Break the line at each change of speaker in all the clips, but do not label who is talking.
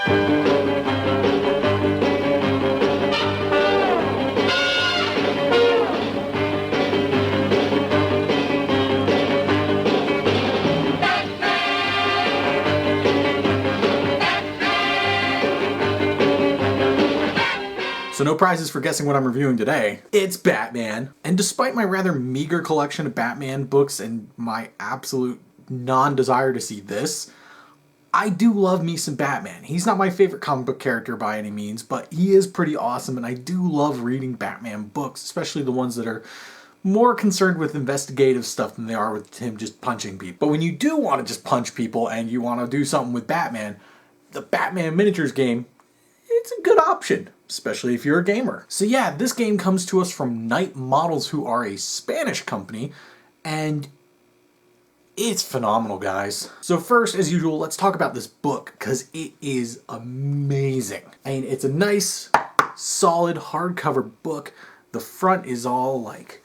So no prizes for guessing what I'm reviewing today. It's Batman. And despite my rather meager collection of Batman books and my absolute non-desire to see this, I do love me some Batman. He's not my favorite comic book character by any means, but he is pretty awesome, and I do love reading Batman books, especially the ones that are more concerned with investigative stuff than they are with him just punching people. But when you do want to just punch people and you want to do something with Batman, the Batman miniatures game, it's a good option, especially if you're a gamer. So yeah, this game comes to us from Knight Models, who are a Spanish company, and it's phenomenal, guys. So first, as usual, let's talk about this book, because it is amazing. I mean, it's a nice, solid, hardcover book. The front is all, like,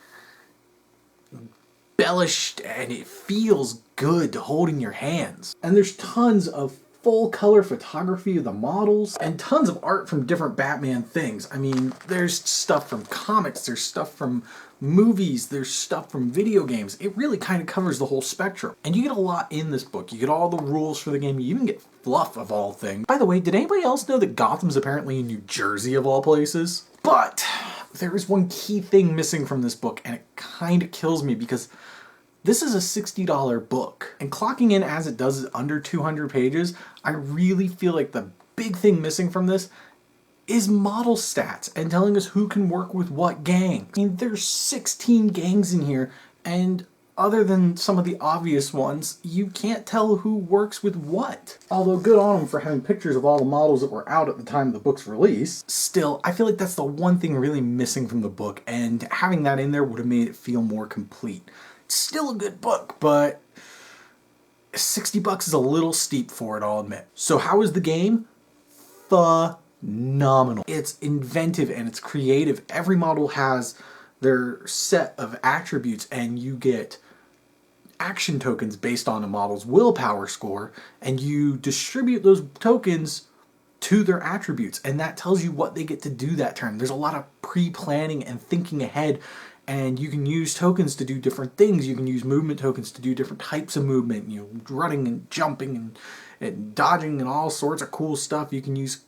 embellished, and it feels good to hold in your hands. And there's tons of full color photography of the models and tons of art from different Batman things. I mean, there's stuff from comics, there's stuff from movies, there's stuff from video games. It really kind of covers the whole spectrum. And you get a lot in this book. You get all the rules for the game. You even get fluff of all things. By the way, did anybody else know that Gotham's apparently in New Jersey of all places? But there is one key thing missing from this book, and it kind of kills me because this is a $60 book, and clocking in as it does is under 200 pages. I really feel like the big thing missing from this is model stats and telling us who can work with what gang. I mean, there's 16 gangs in here, and other than some of the obvious ones, you can't tell who works with what. Although good on them for having pictures of all the models that were out at the time of the book's release, still, I feel like that's the one thing really missing from the book, and having that in there would have made it feel more complete. Still a good book, but $60 is a little steep for it, I'll admit. So how is the game? Phenomenal. It's inventive and it's creative. Every model has their set of attributes, and you get action tokens based on a model's willpower score, and you distribute those tokens to their attributes, and that tells you what they get to do that turn. There's a lot of pre-planning and thinking ahead, and you can use tokens to do different things. You can use movement tokens to do different types of movement, you know, running and jumping and dodging and all sorts of cool stuff. You can use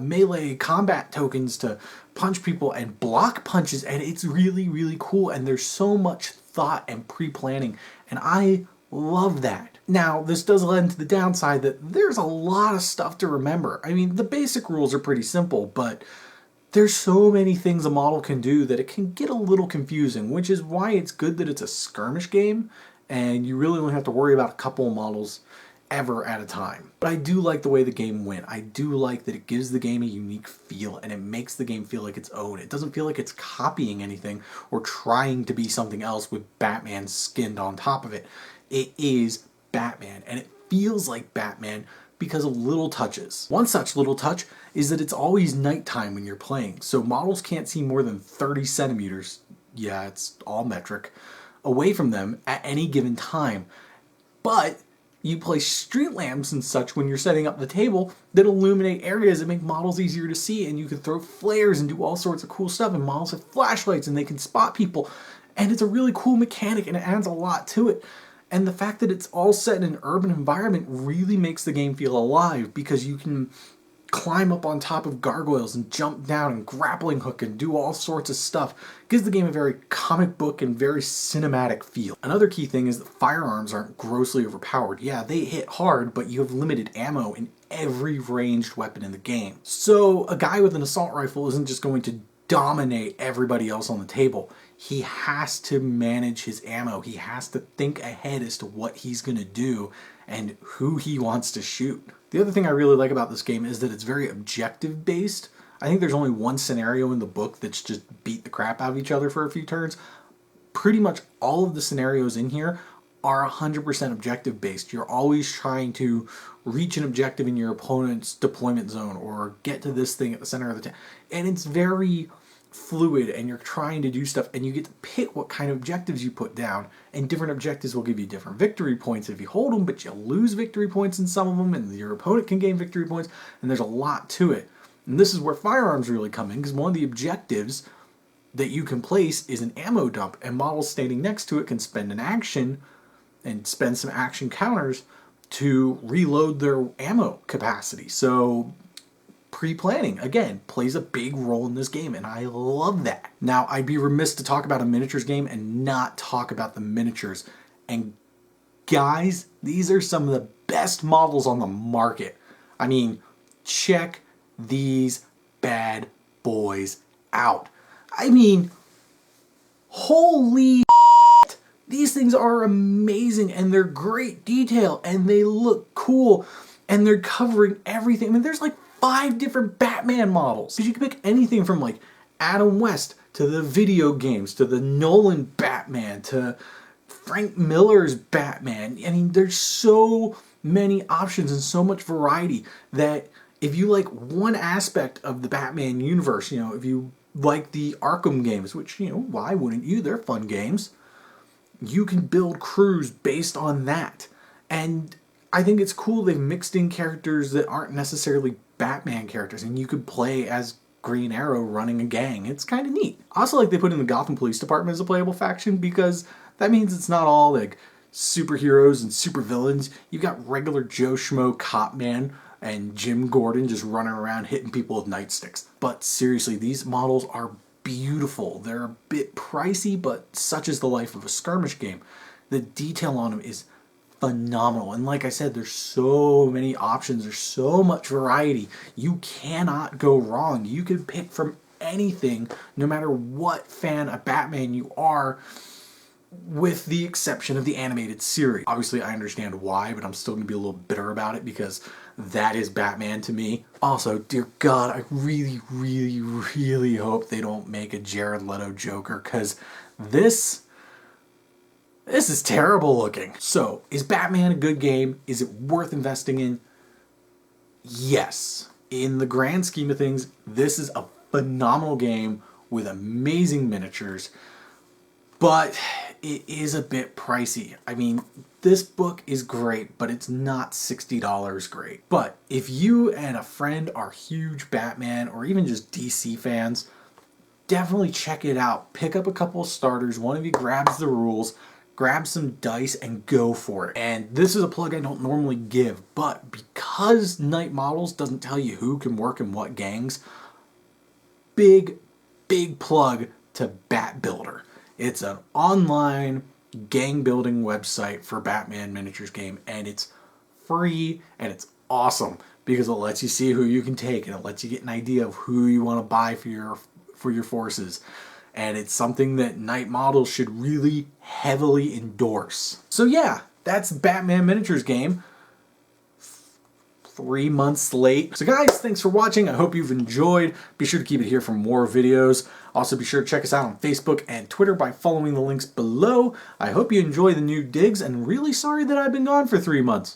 melee combat tokens to punch people and block punches, and it's really, really cool, and there's so much thought and pre-planning, and I love that. Now, this does lend to the downside that there's a lot of stuff to remember. I mean, the basic rules are pretty simple, but there's so many things a model can do that it can get a little confusing, which is why it's good that it's a skirmish game, and you really only have to worry about a couple of models ever at a time. But I do like the way the game went. I do like that it gives the game a unique feel, and it makes the game feel like its own. It doesn't feel like it's copying anything or trying to be something else with Batman skinned on top of it. It is Batman, and it feels like Batman because of little touches. One such little touch is that it's always nighttime when you're playing, so models can't see more than 30 centimeters, yeah, it's all metric, away from them at any given time. But you place street lamps and such when you're setting up the table that illuminate areas that make models easier to see, and you can throw flares and do all sorts of cool stuff, and models have flashlights and they can spot people, and it's a really cool mechanic and it adds a lot to it. And the fact that it's all set in an urban environment really makes the game feel alive, because you can climb up on top of gargoyles and jump down and grappling hook and do all sorts of stuff. It gives the game a very comic book and very cinematic feel. Another key thing is that firearms aren't grossly overpowered. Yeah, they hit hard, but you have limited ammo in every ranged weapon in the game. So a guy with an assault rifle isn't just going to dominate everybody else on the table. He has to manage his ammo. He has to think ahead as to what he's going to do and who he wants to shoot. The other thing I really like about this game is that it's very objective based. I think there's only one scenario in the book that's just beat the crap out of each other for a few turns. Pretty much all of the scenarios in here are 100% objective based. You're always trying to reach an objective in your opponent's deployment zone or get to this thing at the center of the town. And it's very fluid and you're trying to do stuff, and you get to pick what kind of objectives you put down, and different objectives will give you different victory points if you hold them, but you lose victory points in some of them, and your opponent can gain victory points, and there's a lot to it. And this is where firearms really come in, because one of the objectives that you can place is an ammo dump, and models standing next to it can spend an action and spend some action counters to reload their ammo capacity. So pre-planning, again, plays a big role in this game, and I love that. Now, I'd be remiss to talk about a miniatures game and not talk about the miniatures. And guys, these are some of the best models on the market. I mean, check these bad boys out. I mean, holy shit. These things are amazing, and they're great detail, and they look cool, and they're covering everything. I mean, there's like 5 different Batman models. Because you can pick anything from like Adam West to the video games to the Nolan Batman to Frank Miller's Batman. I mean, there's so many options and so much variety that if you like one aspect of the Batman universe, you know, if you like the Arkham games, which, you know, why wouldn't you? They're fun games. You can build crews based on that. And I think it's cool they've mixed in characters that aren't necessarily Batman characters, and you could play as Green Arrow running a gang. It's kind of neat. I also like they put in the Gotham Police Department as a playable faction, because that means it's not all like superheroes and supervillains. You've got regular Joe Schmo cop man and Jim Gordon just running around hitting people with nightsticks. But seriously, these models are beautiful. They're a bit pricey, but such is the life of a skirmish game. The detail on them is phenomenal. And like I said, there's so many options. There's so much variety. You cannot go wrong. You can pick from anything, no matter what fan of Batman you are, with the exception of the animated series. Obviously, I understand why, but I'm still going to be a little bitter about it because that is Batman to me. Also, dear God, I really, really, really hope they don't make a Jared Leto Joker, because this is terrible looking. So, is Batman a good game? Is it worth investing in? Yes. In the grand scheme of things, this is a phenomenal game with amazing miniatures, but it is a bit pricey. I mean, this book is great, but it's not $60 great. But if you and a friend are huge Batman or even just DC fans, definitely check it out. Pick up a couple of starters. One of you grabs the rules, grab some dice, and go for it. And this is a plug I don't normally give, but because Night Models doesn't tell you who can work in what gangs, big plug to Bat Builder. It's an online gang building website for Batman miniatures game, and it's free and it's awesome because it lets you see who you can take and it lets you get an idea of who you want to buy for your forces. And it's something that Night Models should really heavily endorse. So yeah, that's Batman miniatures game. 3 months late. So guys, thanks for watching. I hope you've enjoyed. Be sure to keep it here for more videos. Also be sure to check us out on Facebook and Twitter by following the links below. I hope you enjoy the new digs, and really sorry that I've been gone for 3 months.